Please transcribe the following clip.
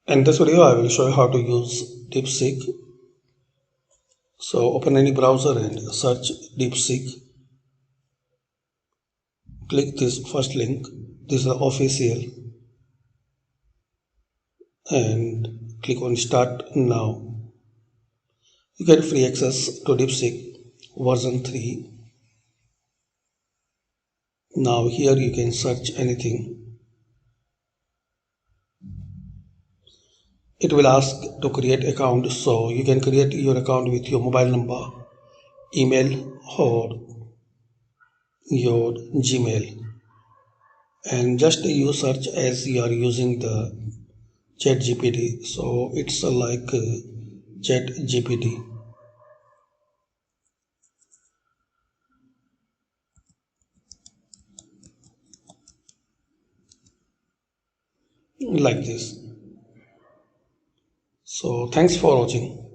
In this video, I will show you how to use Deepseek. So open any browser and search Deepseek. Click this first link. This is the official, and click on Start Now. You get free access to Deepseek version 3. Now here you can search anything. It will ask to create account, so you can create your account with your mobile number, email, or your Gmail, and just you search as you are using the chat GPT. So it's like chat GPT, like this. So thanks for watching.